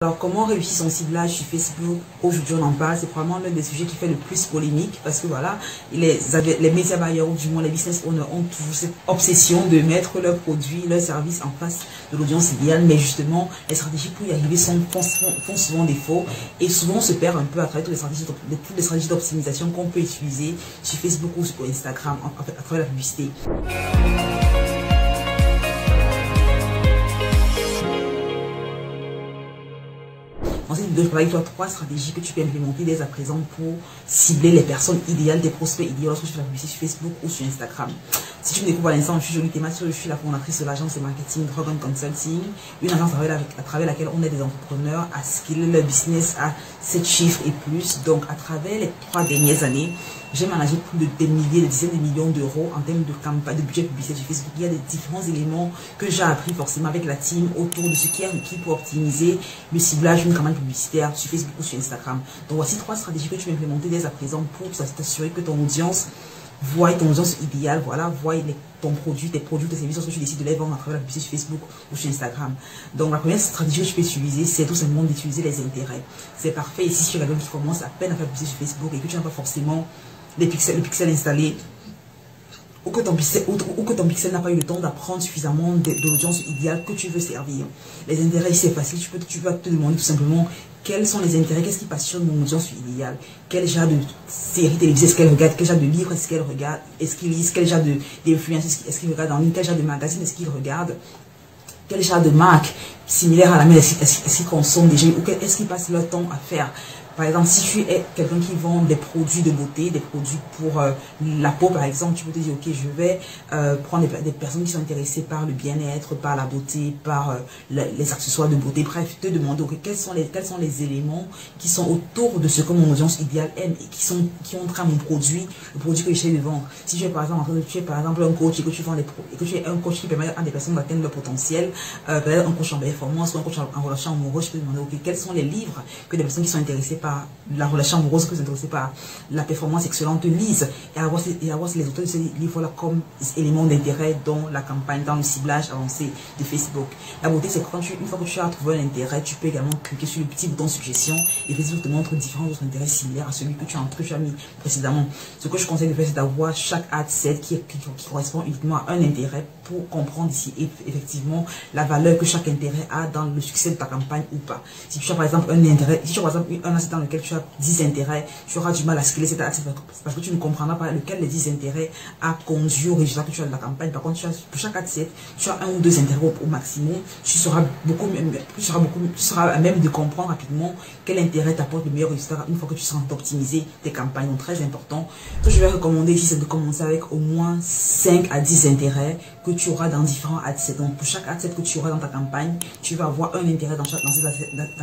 Alors, comment réussir son ciblage sur Facebook? Aujourd'hui, on en parle. C'est probablement l'un des sujets qui fait le plus polémique parce que voilà, les médias buyers ou du moins les business owners ont toujours cette obsession de mettre leurs produits, leurs services en face de l'audience idéale. Mais justement, les stratégies pour y arriver font souvent défaut et souvent on se perd un peu à travers toutes les stratégies d'optimisation qu'on peut utiliser sur Facebook ou sur Instagram à travers la publicité. Dans cette vidéo, je parle avec toi 3 stratégies que tu peux implémenter dès à présent pour cibler les personnes idéales, des prospects idéaux lorsque tu fais la publicité sur Facebook ou sur Instagram. Si tu me découvres à l'instant, je suis Jolie Thématique, je suis la fondatrice de l'agence de marketing Dragon Consulting, une agence à travers laquelle on aide des entrepreneurs à skiller leur business à 7 chiffres et plus. Donc, à travers les 3 dernières années, j'ai managé plus de des milliers, des dizaines de millions d'euros en termes de campagne, de budget publicitaire sur Facebook. Il y a des différents éléments que j'ai appris forcément avec la team autour de ce qui est requis pour optimiser le ciblage d'une campagne publicitaire sur Facebook ou sur Instagram. Donc voici 3 stratégies que tu peux implémenter dès à présent pour t'assurer que ton audience voit ton audience idéale, voilà, voit ton produit, tes services lorsque tu décides de les vendre à travers la publicité sur Facebook ou sur Instagram. Donc la première stratégie que tu peux utiliser, c'est tout simplement d'utiliser les intérêts. C'est parfait ici sur quelqu'un qui commence à peine à faire la publicité sur Facebook et que tu n'as pas forcément le pixel installé ou que ton pixel n'a pas eu le temps d'apprendre suffisamment de l'audience idéale que tu veux servir. Les intérêts, c'est facile, tu vas te demander tout simplement quels sont les intérêts, qu'est-ce qui passionne mon audience idéale, quel genre de série télévisée est-ce qu'elle regarde, quel genre de livre est-ce qu'elle regarde, est-ce qu'il lise, quel genre d'influence est-ce qu'il regarde en ligne, quel genre de magazine est-ce qu'il regarde, quel genre de marque similaire à la mienne est-ce qu'ils consomment déjà ou est-ce qu'ils passent leur temps à faire. Par exemple, si tu es quelqu'un qui vend des produits de beauté, des produits pour la peau par exemple, tu peux te dire ok, je vais prendre des personnes qui sont intéressées par le bien-être, par la beauté, par les accessoires de beauté. Bref, te demander okay, quels sont les éléments qui sont autour de ce que mon audience idéale aime et qui ont trait à mon produit, le produit que j'essaie de vendre. Si tu es par exemple un coach et que tu vends et que tu es un coach qui permet à des personnes d'atteindre leur potentiel, peut-être un coach en performance ou un coach en relation amoureuse, je peux te demander ok, quels sont les livres que des personnes qui sont intéressées par la relation amoureuse, que vous intéressez par la performance excellente lisent et avoir les auteurs de ces livres-là comme éléments d'intérêt dans la campagne, dans le ciblage avancé de Facebook. La beauté, c'est quand une fois que tu as trouvé un intérêt, tu peux également cliquer sur le petit bouton suggestion et Facebook te montre différents autres intérêts similaires à celui que tu as mis précédemment. Ce que je conseille de faire, c'est d'avoir chaque ad set qui correspond uniquement à un intérêt pour comprendre ici effectivement la valeur que chaque intérêt a dans le succès de ta campagne ou pas. Si tu as par exemple un intérêt, si tu as par exemple un asset dans lequel tu as 10 intérêts, tu auras du mal à scaler cet asset parce que tu ne comprendras pas lequel des 10 intérêts a conduit au résultat que tu as de la campagne. Par contre, pour chaque asset, tu as 1 ou 2 intérêts au maximum. Tu seras à même de comprendre rapidement quel intérêt t'apporte le meilleur résultat une fois que tu seras optimisé tes campagnes. Donc très important. Ce que je vais recommander ici, c'est de commencer avec au moins 5 à 10 intérêts que tu auras dans différents adsets. Donc pour chaque adset que tu auras dans ta campagne, tu vas avoir un intérêt dans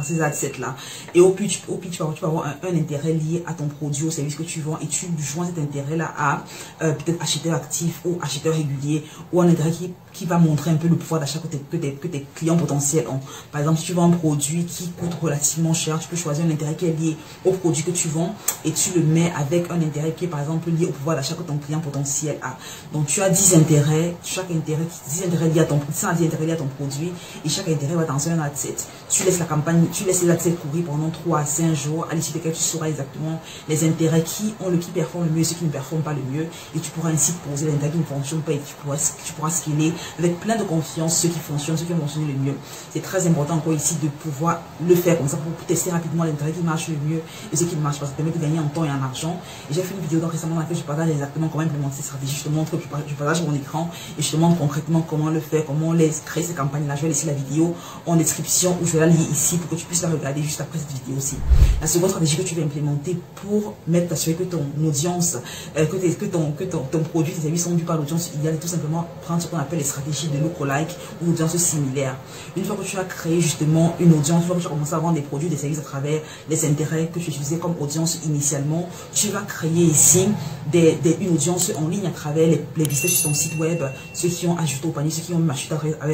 ces adsets là. Et au plus tu vas avoir un intérêt lié à ton produit ou service que tu vends et tu joins cet intérêt là à peut-être acheteur actif ou acheteur régulier ou un intérêt qui va montrer un peu le pouvoir d'achat que tes clients potentiels ont. Par exemple, si tu vends un produit qui coûte relativement cher, tu peux choisir un intérêt qui est lié au produit que tu vends et tu le mets avec un intérêt qui est par exemple lié au pouvoir d'achat que ton client potentiel a. Donc tu as 10 intérêts, chaque intérêt, 10 intérêts liés à ton produit et chaque intérêt va dans un adset. Tu laisses la campagne, tu laisses les adsets courir pendant 3 à 5 jours à l'issue desquels tu sauras exactement les intérêts qui performent le mieux et ceux qui ne performent pas le mieux et tu pourras ainsi poser les intérêts qui ne fonctionnent pas et tu pourras scaler avec plein de confiance ceux qui fonctionnent, ceux qui ont fonctionné le mieux. C'est très important encore ici de pouvoir le faire comme ça pour tester rapidement l'intérêt qui marche le mieux et ceux qui ne marchent pas. Ça permet de gagner en temps et en argent. Et j'ai fait une vidéo récemment dans laquelle je partage exactement comment implémenter ces stratégies. Je te montre, je partage mon écran et je te montre concrètement comment le faire, comment créer ces campagnes-là. Je vais laisser la vidéo en description ou je vais la lier ici pour que tu puisses la regarder juste après cette vidéo aussi. La seconde stratégie que tu vas implémenter pour t'assurer que ton audience, que ton produit, tes services sont dus par l'audience idéale, est tout simplement prendre ce qu'on appelle les stratégies de lookalike ou une audience similaire. Une fois que tu as créé justement une audience, une fois que tu as commencé à vendre des produits, des services à travers les intérêts que tu utilisais comme audience initialement, tu vas créer ici une audience en ligne à travers les visiteurs sur ton site web, ceux qui ont ajouté au panier, ceux qui ont acheté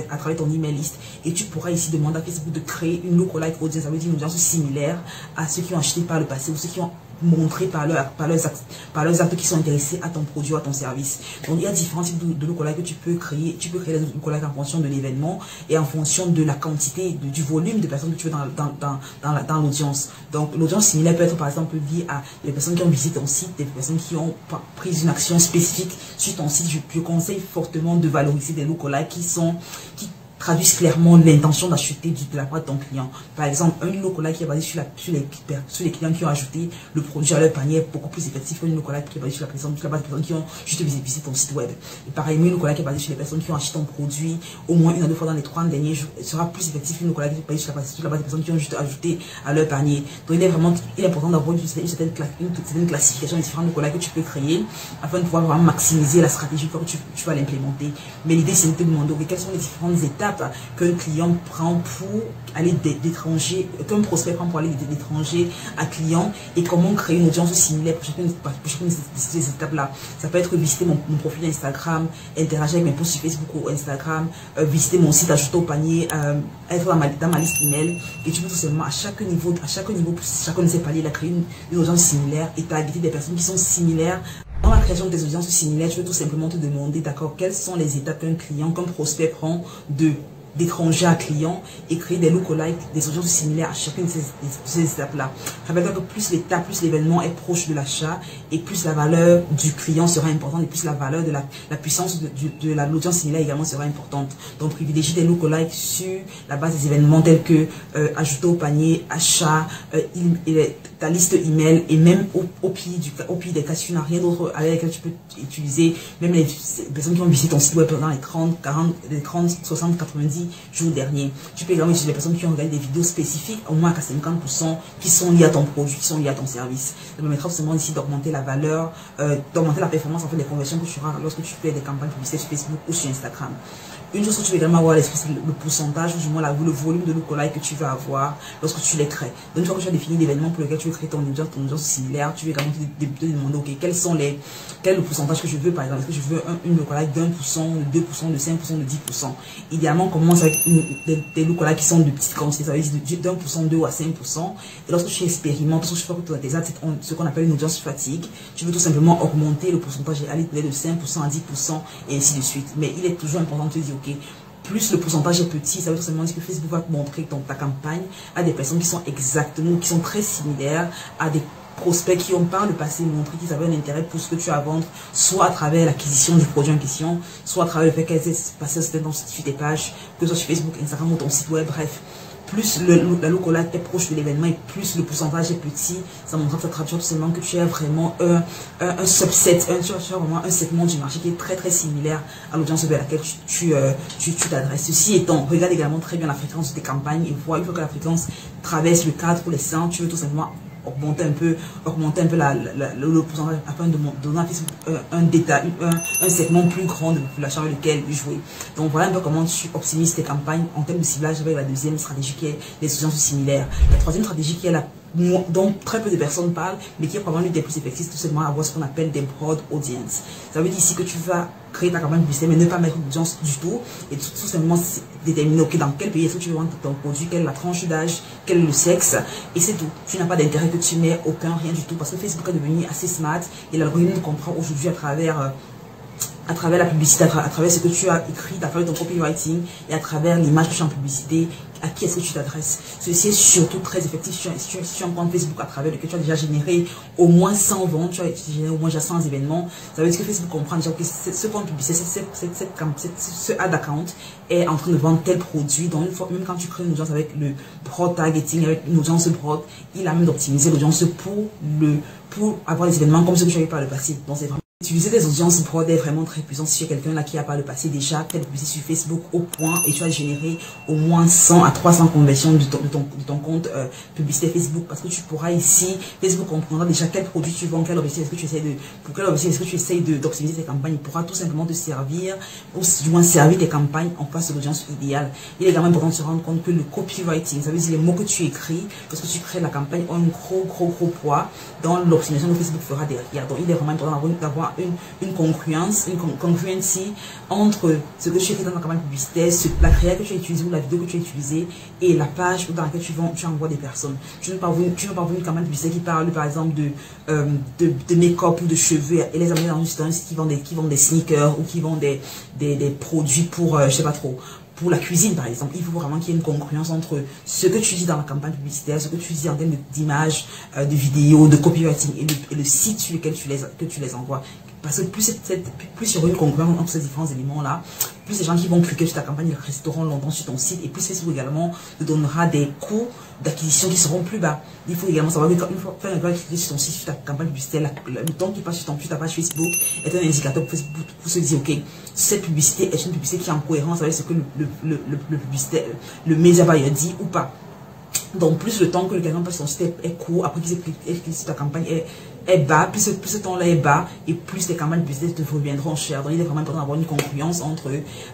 à travers ton email list. Et tu pourras ici demander à Facebook de créer une lookalike audience, ça veut dire une audience similaire à ceux qui ont acheté par le passé ou ceux qui ont montrés par leurs actes qui sont intéressés à ton produit ou à ton service. Donc il y a différents types de lookalike que tu peux créer. Tu peux créer des lookalike en fonction de l'événement et en fonction de la quantité, du volume de personnes que tu veux dans l'audience. Donc l'audience similaire peut être par exemple liée à des personnes qui ont visité ton site, des personnes qui ont pris une action spécifique sur ton site. Je conseille fortement de valoriser des lookalike qui traduisent clairement l'intention d'acheter de la part de ton client. Par exemple, un lookalike qui est basé sur les clients qui ont ajouté le produit à leur panier est beaucoup plus effectif qu'un lookalike qui est basé sur la base de personnes qui ont juste visité ton site web. Et pareil, un lookalike qui est basé sur les personnes qui ont acheté ton produit au moins 1 à 2 fois dans les 30 derniers jours sera plus effectif qu'un lookalike qui est basé sur la base de personnes qui ont juste ajouté à leur panier. Donc il est important d'avoir une certaine classification des différents lookalikes que tu peux créer afin de pouvoir vraiment maximiser la stratégie que tu vas l'implémenter. Mais l'idée c'est de te demander quelles sont les différentes étapes qu'un client prend pour aller d'étranger, qu'un prospect prend pour aller d'étranger à client et comment créer une audience similaire pour chacune de ces étapes-là. Ça peut être visiter mon profil Instagram, interagir avec mes posts sur Facebook ou Instagram, visiter mon site, ajouter au panier, être dans ma liste email et tu peux tout simplement à chaque niveau, chacun de ces paliers, créer une audience similaire et targeter des personnes qui sont similaires. Dans la création des audiences similaires, tu veux tout simplement te demander, d'accord, quelles sont les étapes qu'un prospect prend d'étranger à client et créer des lookalikes, des audiences similaires à chacune de ces étapes-là. Rappelle-toi que plus l'étape, plus l'événement est proche de l'achat et plus la valeur du client sera importante et plus la valeur de la puissance de l'audience similaire également sera importante. Donc privilégie des lookalikes sur la base des événements tels que ajouter au panier, achat, ta liste email et même au pied des cas, si tu n'as rien d'autre avec lesquels tu peux utiliser, même les personnes qui ont visité ton site web pendant les 30, 60, 90 jours derniers. Tu peux également utiliser les personnes qui ont regardé des vidéos spécifiques, au moins à 50%, qui sont liées à ton produit, qui sont liées à ton service. Ça permettra seulement ici d'augmenter la valeur, d'augmenter la performance en fait des conversions que tu auras lorsque tu fais des campagnes publicitaires sur Facebook ou sur Instagram. Une chose que tu veux également avoir à l'esprit, c'est le pourcentage ou du moins le volume de lookalike que tu vas avoir lorsque tu les crées. Donc une fois que tu as défini l'événement pour lequel tu veux créer ton audience similaire, tu veux également te demander, ok, quel est le pourcentage que je veux, par exemple, est-ce que je veux une lookalike d'1%, de 2%, de 5%, de 10%. Idéalement, on commence avec des lookalikes qui sont de petites quantités, ça veut dire d'1%, 2 ou à 5%. Et lorsque tu expérimentes, lorsque tu fais que tes ads, ce qu'on appelle une audience fatigue, tu veux tout simplement augmenter le pourcentage et aller de 5% à 10% et ainsi de suite. Mais il est toujours important de te dire, ok, plus le pourcentage est petit, ça veut tout simplement dire que Facebook va te montrer ta campagne à des personnes qui sont très similaires à des prospects qui ont par le passé montré qu'ils avaient un intérêt pour ce que tu as à vendre, soit à travers l'acquisition du produit en question, soit à travers le fait qu'elles aient passé un certain temps sur tes pages, que ce soit sur Facebook, Instagram ou ton site web, bref. Plus la lookalike est proche de l'événement et plus le pourcentage est petit, ça montre que ça traduit tout simplement que tu as vraiment un subset, tu as vraiment un segment du marché qui est très similaire à l'audience vers laquelle tu t'adresses. Ceci étant, regarde également très bien la fréquence de tes campagnes et vois une fois que la fréquence traverse le 4 ou les 100, tu veux tout simplement augmenter un peu le pourcentage afin de donner un détail, un segment plus grand de population avec lequel jouer. Donc voilà un peu comment tu optimises tes campagnes en termes de ciblage avec la deuxième stratégie qui est les audiences similaires. La troisième stratégie qui est dont très peu de personnes parlent, mais qui est probablement l'une des plus effectives, tout simplement avoir ce qu'on appelle des broad audience. Ça veut dire ici que tu vas créer ta campagne publicitaire, mais ne pas mettre d'audience du tout, et tout simplement déterminer dans quel pays est-ce que tu veux vendre ton produit, quelle est la tranche d'âge, quel est le sexe, et c'est tout. Tu n'as pas d'intérêt que tu mets rien du tout, parce que Facebook est devenu assez smart, et l'algorithme comprend aujourd'hui à travers la publicité, à travers ce que tu as écrit, à travers ton copywriting et à travers l'image que tu as en publicité, à qui est-ce que tu t'adresses. Ceci est surtout très effectif si tu as un compte Facebook à travers lequel tu as déjà généré au moins 100 ventes, tu as généré au moins 100 événements. Ça veut dire que Facebook comprend déjà que ce compte publicitaire, ce ad account est en train de vendre tel produit. Donc, même quand tu crées une audience avec le broad targeting, avec une audience broad, il a même d'optimiser l'audience pour avoir des événements comme ceux que tu avais par le passé. Donc, c'est vraiment utiliser des audiences broad est vraiment très puissant. Si tu es quelqu'un là qui a par le passé déjà fait publicité sur Facebook au point et tu as généré au moins 100 à 300 conversions de ton compte publicité Facebook, parce que tu pourras ici, Facebook comprendra déjà quel produit tu vends, quel objectif est-ce que tu essaies d'optimiser tes campagnes. Il pourra tout simplement te servir, ou du moins servir tes campagnes en face de l'audience idéale. Il est également important de se rendre compte que le copywriting, ça veut dire les mots que tu écris, parce que tu crées la campagne, ont un gros poids dans l'optimisation que Facebook fera derrière. Donc il est vraiment important d'avoir une congruence, congruency entre ce que tu as fait dans la campagne publicitaire, la créa que tu as utilisée ou la vidéo que tu as utilisée et la page dans laquelle tu envoies des personnes. Tu ne peux pas avoir une campagne publicitaire qui parle par exemple de make-up ou de cheveux et les amener dans un site qui vend des sneakers ou qui vend des produits pour, je sais pas trop, pour la cuisine par exemple. Il faut vraiment qu'il y ait une congruence entre ce que tu dis dans la campagne publicitaire, ce que tu dis en termes d'images, de vidéos, de copywriting et le site sur lequel tu les envoies. Parce que plus il y aura une congruence entre ces différents éléments-là, plus les gens qui vont cliquer sur ta campagne resteront longtemps sur ton site et plus Facebook également te donnera des coûts d'acquisition qui seront plus bas. Il faut également savoir que quand une fois que quelqu'un clique sur ton site, sur ta campagne publicitaire, le temps qu'il passe sur ta page Facebook est un indicateur pour Facebook pour se dire, ok, cette publicité est une publicité qui est en cohérence avec ce que le média buyer dit ou pas. Donc plus le temps que quelqu'un passe sur ton site est court, après qu'il clique sur ta campagne est bas, plus ce temps-là est bas et plus les campagnes publicitaires te reviendront cher. Donc il est vraiment important d'avoir une congruence entre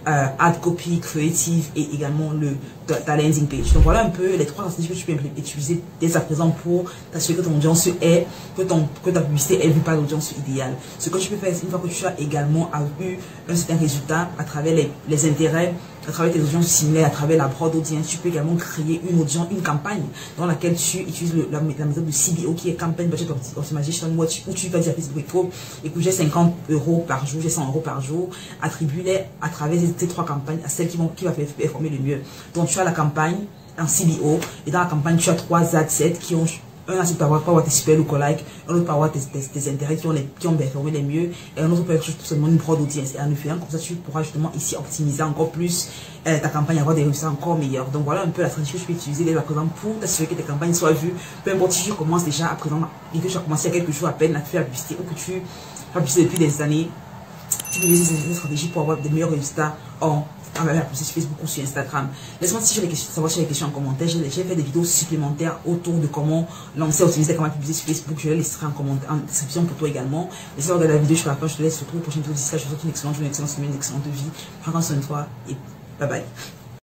ad copy, creative et également ta landing page. Donc voilà un peu les trois stratégies que tu peux utiliser dès à présent pour t'assurer que ton audience est, que ta publicité est vue par l'audience idéale. Ce que tu peux faire une fois que tu as également eu un certain résultat à travers les intérêts, à travers tes audiences similaires, à travers la broad audience, tu peux également créer une campagne dans laquelle tu utilises la méthode de CBO qui est Campaign Budget Optimization, où tu vas dire à Facebook, écoute, j'ai 50 € par jour, j'ai 100 € par jour, attribue-les à travers ces trois campagnes à celle qui va performer le mieux. Donc tu as la campagne en CBO et dans la campagne tu as 3 ad sets qui ont un asset pour avoir tes super lookalike, un autre pour avoir tes intérêts qui ont performé les mieux, et un autre pour être tout simplement une broad audience. Et en le faisant comme ça, tu pourras justement ici optimiser encore plus ta campagne, avoir des résultats encore meilleurs. Donc voilà un peu la stratégie que je peux utiliser dès à présent pour t'assurer que tes campagnes soient vues. Peu importe si tu commences déjà à présent et que tu as commencé il y a quelques jours à peine à faire la publicité ou que tu fais la publicité depuis des années, tu peux utiliser ces stratégies pour avoir de meilleurs résultats avec la publicité sur Facebook ou sur Instagram. Laisse-moi savoir si j'ai des questions en commentaire. J'ai fait des vidéos supplémentaires autour de comment lancer et optimiser comment publier sur Facebook. Je les laisserai en description pour toi également. Laisse-moi regarder la vidéo jusqu'à la fin. Je te laisse surtout pour la prochaine vidéo. D'ici là, je te souhaite une excellente journée, une excellente semaine, une excellente vie. Prends soin de toi et bye bye.